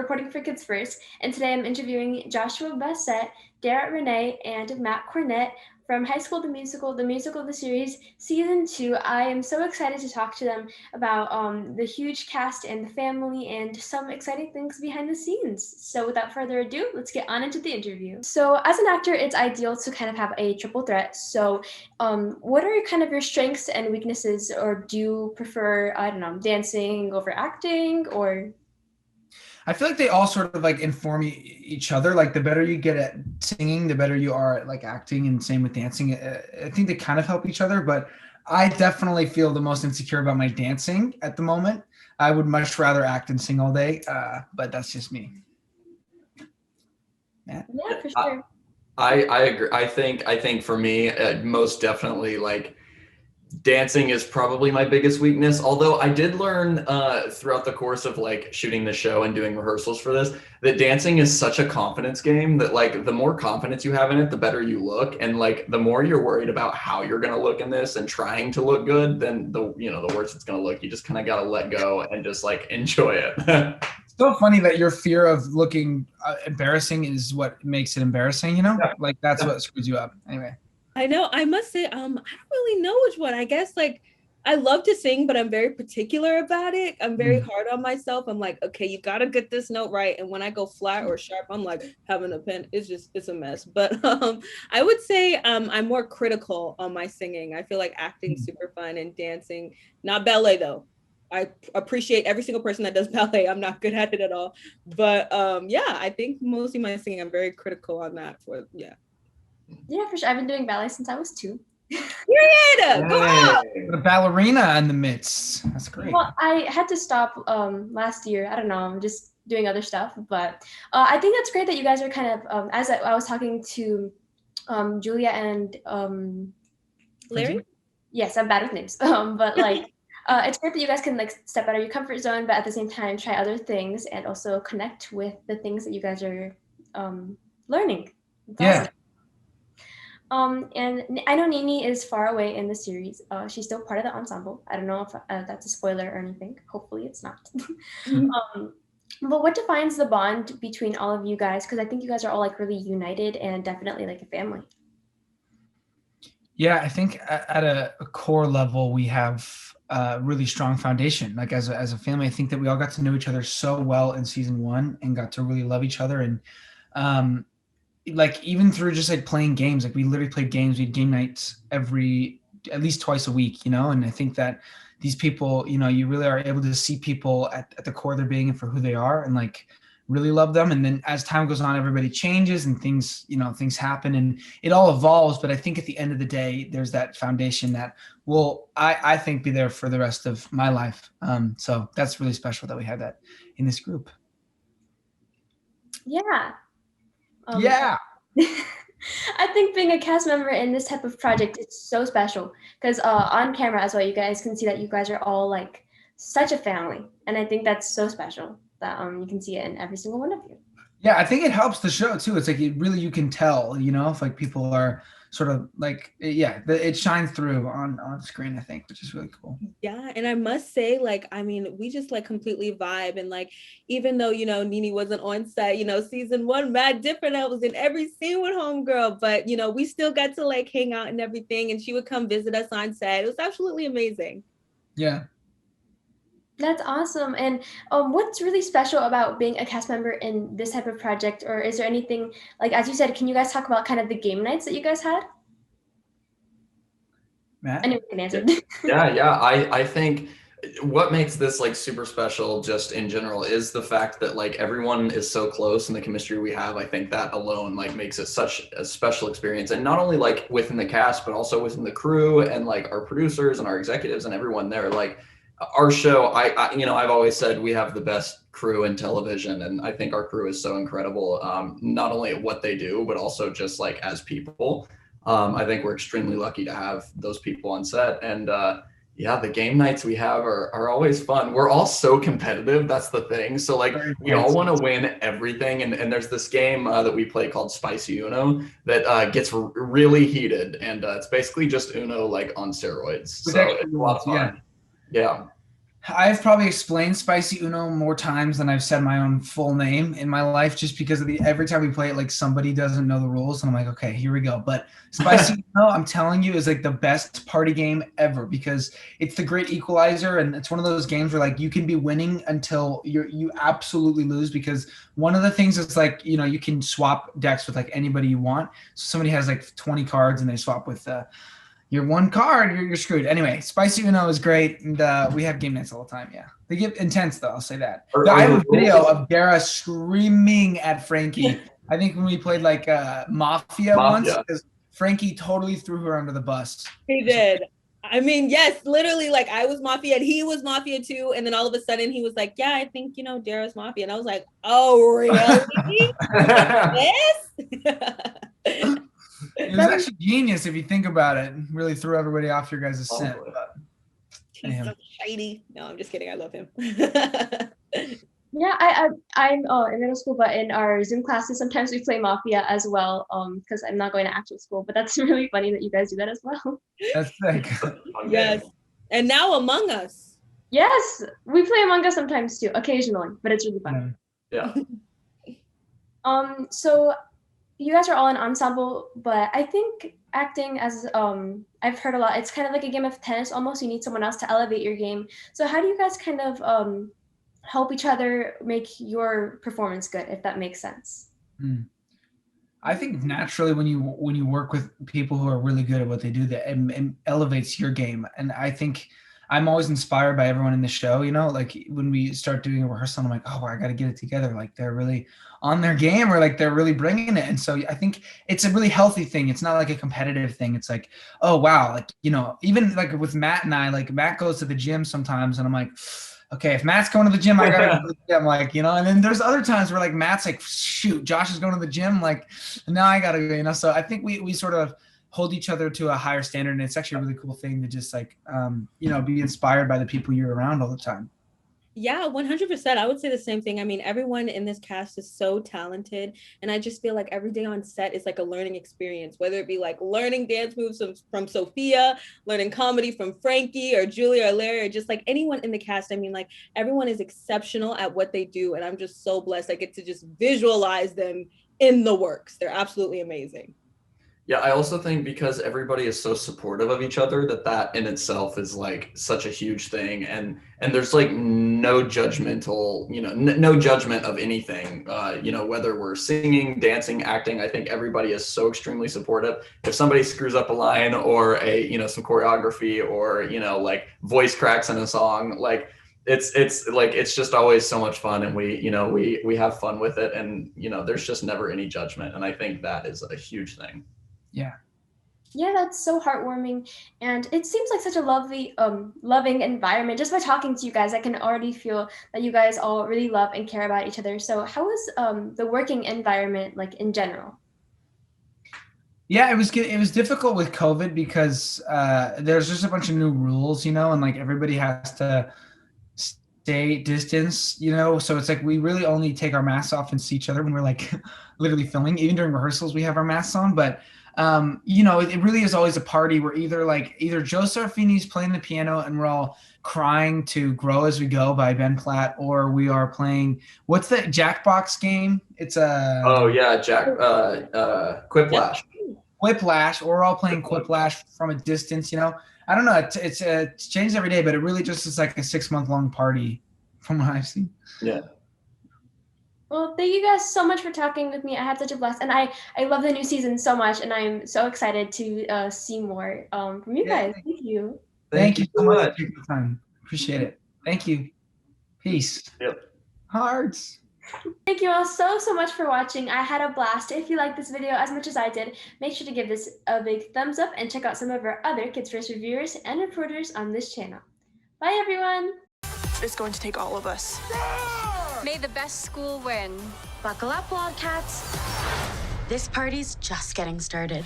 reporting for Kids First, and today I'm interviewing Joshua Bassett, Dara Reneé, and Matt Cornett from High School the musical of the series, Season 2. I am so excited to talk to them about the huge cast and the family and some exciting things behind the scenes. So without further ado, let's get on into the interview. So as an actor, it's ideal to kind of have a triple threat. So what are kind of your strengths and weaknesses, or do you prefer, I don't know, dancing over acting, or? I feel like they all sort of like inform each other. Like the better you get at singing, the better you are at like acting, and same with dancing. I think they kind of help each other, but I definitely feel the most insecure about my dancing at the moment. I would much rather act and sing all day, but that's just me. Yeah, for sure. I agree. I think for me, most definitely, like, dancing is probably my biggest weakness. Although I did learn throughout the course of like shooting the show and doing rehearsals for this, that dancing is such a confidence game that like the more confidence you have in it, the better you look. And like the more you're worried about how you're going to look in this and trying to look good, then the worse it's going to look. You just kind of got to let go and just like enjoy it. It's so funny that your fear of looking embarrassing is what makes it embarrassing, you know? Yeah. Like that's what screws you up. Anyway. I know. I must say, I don't really know which one. I guess like I love to sing, but I'm very particular about it. I'm very hard on myself. I'm like, okay, you gotta get this note right. And when I go flat or sharp, I'm like having a pen. It's a mess. But I would say I'm more critical on my singing. I feel like acting's super fun and dancing, not ballet though. I appreciate every single person that does ballet. I'm not good at it at all. But yeah, I think mostly my singing, I'm very critical on that Yeah, for sure. I've been doing ballet since I was 2. Period. Go on. The ballerina in the midst. That's great. Well, I had to stop last year. I don't know. I'm just doing other stuff. But I think that's great that you guys are kind of, as I was talking to Julia and Larry? Yes, I'm bad with names. But like, it's great that you guys can like step out of your comfort zone, but at the same time, try other things and also connect with the things that you guys are learning. Yeah. And I know Nini is far away in the series. She's still part of the ensemble. I don't know if that's a spoiler or anything. Hopefully it's not. But what defines the bond between all of you guys? Because I think you guys are all like really united and definitely like a family. Yeah, I think at a core level, we have a really strong foundation. Like as a family, I think that we all got to know each other so well in season 1 and got to really love each other. And like even through just like playing games, like we literally played games. We had game nights at least twice a week, you know. And I think that these people, you know, you really are able to see people at the core of their being and for who they are, and like really love them. And then as time goes on, everybody changes and things happen and it all evolves. But I think at the end of the day, there's that foundation that will, I think, be there for the rest of my life. So that's really special that we have that in this group. Yeah. Yeah. I think being a cast member in this type of project is so special because on camera as well, you guys can see that you guys are all like such a family. And I think that's so special that you can see it in every single one of you. Yeah, I think it helps the show too. It's like you can tell, you know, if like people are sort of like, it shines through on screen, I think, which is really cool. Yeah, and I must say, like, I mean, we just like completely vibe, and like, even though, you know, Nini wasn't on set, you know, season 1, mad different. I was in every scene with homegirl, but you know, we still got to like hang out and everything, and she would come visit us on set. It was absolutely amazing. Yeah. That's awesome. And what's really special about being a cast member in this type of project? Or is there anything, like, as you said, can you guys talk about kind of the game nights that you guys had? Matt? Anyone can answer. Yeah. I think what makes this like super special just in general is the fact that like everyone is so close and the chemistry we have. I think that alone like makes it such a special experience, and not only like within the cast, but also within the crew and like our producers and our executives and everyone there. Like, our show, I I've always said we have the best crew in television, and I think our crew is so incredible, not only at what they do, but also just like as people. I think we're extremely lucky to have those people on set, and the game nights we have are always fun. We're all so competitive, that's the thing. So like we all want to win everything, and there's this game that we play called Spicy Uno that gets really heated, and it's basically just Uno like on steroids. So it's a lot of fun. Yeah. I've probably explained Spicy Uno more times than I've said my own full name in my life, just because of every time we play it, like somebody doesn't know the rules, and I'm like, okay, here we go. But Spicy Uno, I'm telling you, is like the best party game ever because it's the great equalizer, and it's one of those games where like you can be winning until you absolutely lose, because one of the things is like, you know, you can swap decks with like anybody you want. So somebody has like 20 cards and they swap with your one card, you're screwed. Anyway, Spicy Uno is great, and we have game nights all the time. Yeah, they get intense though. I'll say that. I have a video of Dara screaming at Frankie. I think when we played like Mafia once, because Frankie totally threw her under the bus. He did. I mean, yes, literally, like I was Mafia and he was Mafia too, and then all of a sudden he was like, "Yeah, I think you know Dara's Mafia," and I was like, "Oh, really? This?" It was actually genius if you think about it. Really threw everybody off your guys' scent. He's so shady. No, I'm just kidding. I love him. Yeah, I'm in middle school, but in our Zoom classes, sometimes we play Mafia as well. Because I'm not going to actual school, but that's really funny that you guys do that as well. That's sick. Yes, and now Among Us. Yes, we play Among Us sometimes too, occasionally, but it's really fun. Yeah. So you guys are all in ensemble, but I think acting, as I've heard a lot, it's kind of like a game of tennis almost. You need someone else to elevate your game. So how do you guys kind of help each other make your performance good, if that makes sense? I think naturally when you work with people who are really good at what they do, that it elevates your game. And I think I'm always inspired by everyone in the show, you know, like when we start doing a rehearsal, I'm like, oh, I got to get it together. Like they're really on their game, or like they're really bringing it. And so I think it's a really healthy thing. It's not like a competitive thing. It's like, oh, wow. Like, you know, even like with Matt and I, like Matt goes to the gym sometimes and I'm like, okay, if Matt's going to the gym, I got to go to the gym, like, you know, and then there's other times where like Matt's like, shoot, Josh is going to the gym. Like now I got to go, you know? So I think we sort of hold each other to a higher standard. And it's actually a really cool thing to just like, you know, be inspired by the people you're around all the time. Yeah, 100%. I would say the same thing. I mean, everyone in this cast is so talented. And I just feel like every day on set is like a learning experience, whether it be like learning dance moves from Sophia, learning comedy from Frankie or Julia or Larry, or just like anyone in the cast. I mean, like everyone is exceptional at what they do. And I'm just so blessed. I get to just visualize them in the works. They're absolutely amazing. Yeah, I also think because everybody is so supportive of each other, that in itself is like such a huge thing, and there's like no judgmental, you know, no judgment of anything, you know, whether we're singing, dancing, acting. I think everybody is so extremely supportive. If somebody screws up a line or you know, some choreography or, you know, like voice cracks in a song, like it's like it's just always so much fun, and we have fun with it, and you know, there's just never any judgment, and I think that is a huge thing. Yeah, that's so heartwarming, and it seems like such a lovely loving environment. Just by talking to you guys, I can already feel that you guys all really love and care about each other. So how is the working environment like in general? Yeah, it was difficult with COVID because there's just a bunch of new rules, you know, and like everybody has to stay distance, you know, so it's like we really only take our masks off and see each other when we're like literally filming. Even during rehearsals we have our masks on, but you know, it really is always a party where either Joe Sarfini's playing the piano and we're all crying to Grow As We Go by Ben Platt, or we are playing, what's the Jackbox game? It's a Quiplash. Quiplash, or we're all playing Quiplash from a distance, you know. I don't know, it's changed every day, but it really just is like a 6-month-long party from what I've seen. Yeah. Well, thank you guys so much for talking with me. I had such a blast, and I love the new season so much, and I'm so excited to see more from you guys. Thank you. Thank you so much for taking the time. Appreciate it. Thank you. Peace. Yep. Hearts. Thank you all so much for watching. I had a blast. If you liked this video as much as I did, make sure to give this a big thumbs up and check out some of our other Kids First reviewers and reporters on this channel. Bye, everyone. It's going to take all of us. May the best school win. Buckle up, Wildcats. This party's just getting started.